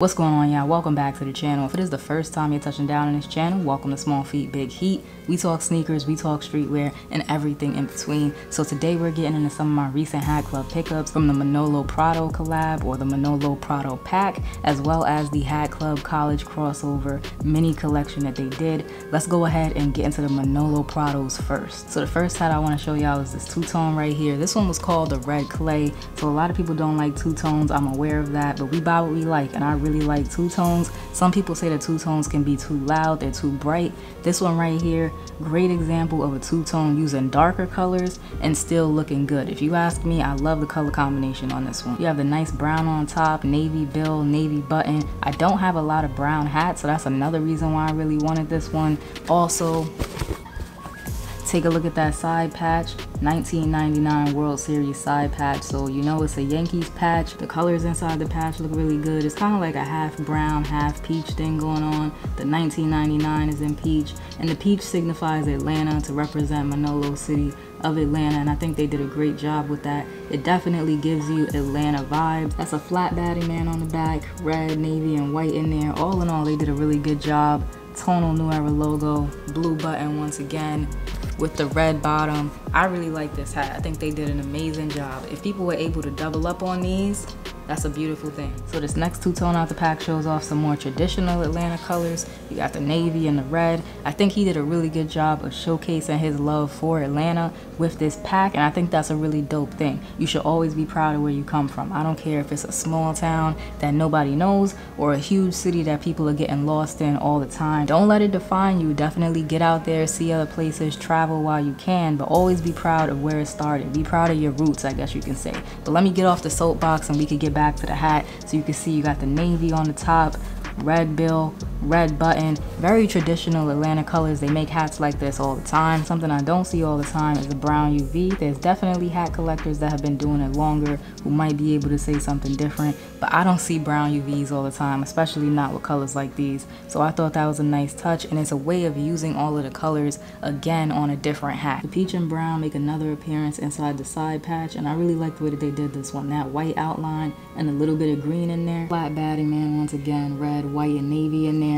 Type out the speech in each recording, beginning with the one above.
What's going on, y'all? Welcome back to the channel. If it is the first time you're touching down on this channel, welcome to Small Feet Big Heat. We talk sneakers, we talk streetwear, and everything in between. So today we're getting into some of my recent HatClub pickups from the Manolo Prado collab or the Manolo Prado pack, as well as the HatClub college crossover mini collection that they did. Let's go ahead and get into the Manolo Prados first. So the first hat I want to show y'all is this two-tone right here. This one was called the Red Clay. So a lot of people don't like two-tones. I'm aware of that, but we buy what we like, and I really like two-tones. Some people say that two-tones can be too loud, they're too bright. This one right here, great example of a two-tone using darker colors and still looking good. If you ask me, I love the color combination on this one. You have the nice brown on top, navy bill, navy button. I don't have a lot of brown hats, so that's another reason why I really wanted this one. Also, take a look at that side patch, 1999 World Series side patch. So you know it's a Yankees patch. The colors inside the patch look really good. It's kind of like a half brown, half peach thing going on. The 1999 is in peach, and the peach signifies Atlanta to represent Manolo City of Atlanta, and I think they did a great job with that. It definitely gives you Atlanta vibes. That's a flat batty man on the back, red, navy, and white in there. All in all, they did a really good job. Tonal New Era logo, blue button once again with the red bottom. I really like this hat. I think they did an amazing job. If people were able to double up on these, that's a beautiful thing. So this next two-tone out the pack shows off some more traditional Atlanta colors. You got the navy and the red. I think he did a really good job of showcasing his love for Atlanta with this pack, and I think that's a really dope thing. You should always be proud of where you come from. I don't care if it's a small town that nobody knows or a huge city that people are getting lost in all the time. Don't let it define you. Definitely get out there, see other places, travel while you can, but always be proud of where it started. Be proud of your roots, I guess you can say. But let me get off the soapbox and we could get back to the hat. So you can see you got the navy on the top, red bill, red button, very traditional Atlanta colors. They make hats like this all the time. Something I don't see all the time is a brown UV. There's definitely hat collectors that have been doing it longer who might be able to say something different, but I don't see brown UVs all the time, especially not with colors like these. So I thought that was a nice touch, and it's a way of using all of the colors again on a different hat. The peach and brown make another appearance inside the side patch, and I really like the way that they did this one. That white outline and a little bit of green in there. Flat batty man once again, red, white, and navy in there.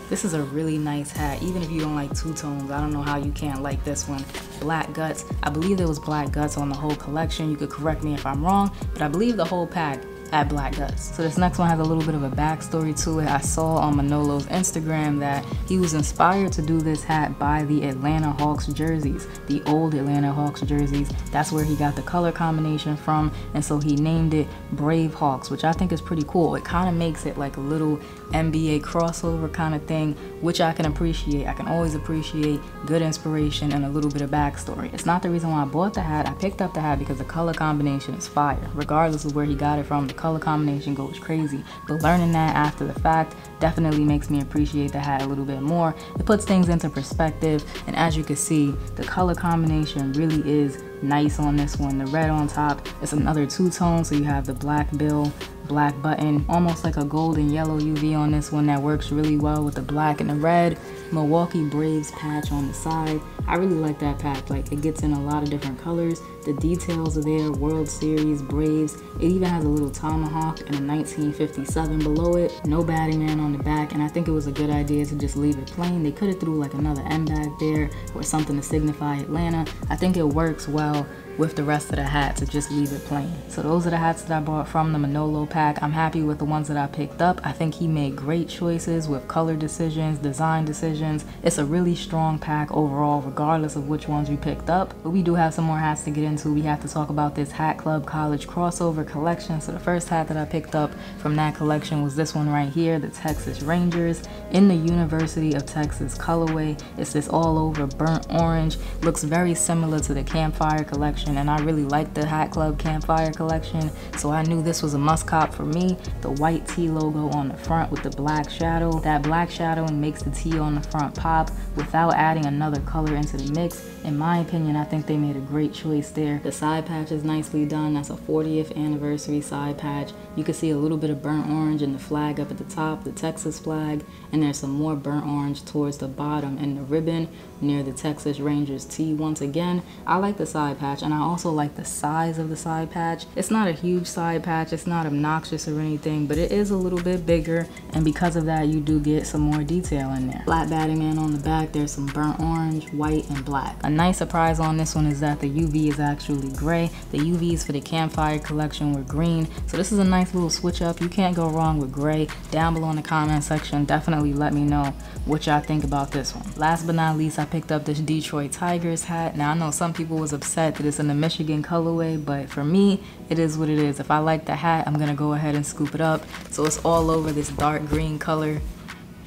This is a really nice hat, even if you don't like two-tones. I don't know how you can't like this one. Black guts. I believe there was black guts on the whole collection. You could correct me if I'm wrong, but I believe the whole pack had black guts. So this next one has a little bit of a backstory to it. I saw on Manolo's Instagram that he was inspired to do this hat by the Atlanta Hawks jerseys, the old Atlanta Hawks jerseys. That's where he got the color combination from, and so he named it Brave Hawks, which I think is pretty cool. It kind of makes it like a little NBA crossover kind of thing, which I can appreciate. I can always appreciate good inspiration and a little bit of backstory. It's not the reason why I bought the hat. I picked up the hat because the color combination is fire. Regardless of where he got it from, the color combination goes crazy. But learning that after the fact definitely makes me appreciate the hat a little bit more. It puts things into perspective, and as you can see, the color combination really is nice on this one. The red on top, it's another two-tone, so you have the black bill, black button, almost like a gold and yellow UV on this one that works really well with the black and the red. Milwaukee Braves patch on the side. I really like that patch. Like, it gets in a lot of different colors. The details are there. World Series, Braves. It even has a little tomahawk and a 1957 below it. No batting man on the back, and I think it was a good idea to just leave it plain. They could have threw like another M back there or something to signify Atlanta. I think it works well with the rest of the hat to just leave it plain. So those are the hats that I bought from the Manolo pack. I'm happy with the ones that I picked up. I think he made great choices with color decisions, design decisions. It's a really strong pack overall, regardless of which ones you picked up. But we do have some more hats to get into. We have to talk about this HatClub college crossover collection. So the first hat that I picked up from that collection was this one right here, the Texas Rangers in the University of Texas colorway. It's this all over burnt orange. Looks very similar to the Campfire collection, and I really like the HatClub Campfire collection, so I knew this was a must cop for me. The white T logo on the front with the black shadow. That black shadowing makes the T on the front pop without adding another color into the mix. In my opinion, I think they made a great choice there. The side patch is nicely done. That's a 40th anniversary side patch. You can see a little bit of burnt orange in the flag up at the top, the Texas flag, and there's some more burnt orange towards the bottom and the ribbon near the Texas Rangers T once again. I like the side patch. I and I also like the size of the side patch. It's not a huge side patch, it's not obnoxious or anything, but it is a little bit bigger, and because of that you do get some more detail in there. Flat batting man on the back, there's some burnt orange, white, and black. A nice surprise on this one is that the UV is actually gray. The UVs for the Campfire collection were green, so this is a nice little switch up. You can't go wrong with gray. Down below in the comment section, definitely let me know what y'all think about this one. Last but not least, I picked up this Detroit Tigers hat. Now I know some people was upset that it's in the Michigan colorway, but for me, it is what it is. If I like the hat, I'm gonna go ahead and scoop it up. So it's all over this dark green color.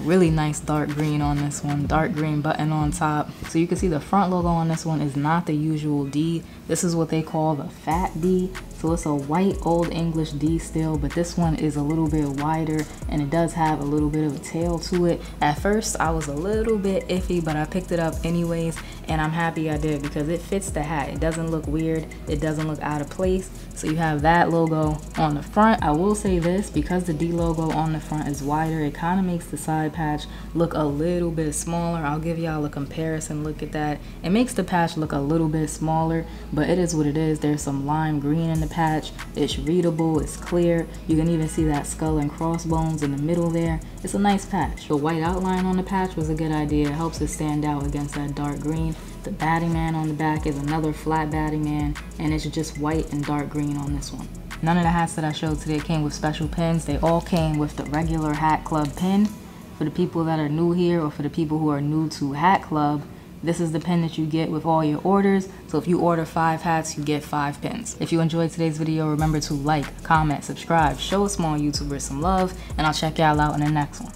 Really nice dark green on this one, dark green button on top. So you can see the front logo on this one is not the usual D. This is what they call the fat D. So it's a white old English D still, but this one is a little bit wider and it does have a little bit of a tail to it. At first I was a little bit iffy, but I picked it up anyways, and I'm happy I did because it fits the hat. It doesn't look weird, it doesn't look out of place. So you have that logo on the front. I will say this, because the D logo on the front is wider, it kind of makes the side patch look a little bit smaller. I'll give y'all a comparison look at that. It makes the patch look a little bit smaller, but it is what it is. There's some lime green in the patch. It's readable, it's clear. You can even see that skull and crossbones in the middle there. It's a nice patch. The white outline on the patch was a good idea. It helps it stand out against that dark green. The batting man on the back is another flat batting man, and it's just white and dark green on this one. None of the hats that I showed today came with special pins. They all came with the regular Hat Club pin. For the people that are new here, or for the people who are new to Hat Club, this is the pin that you get with all your orders. So if you order 5 hats, you get 5 pins. If you enjoyed today's video, remember to like, comment, subscribe, show a small YouTuber some love, and I'll check y'all out in the next one.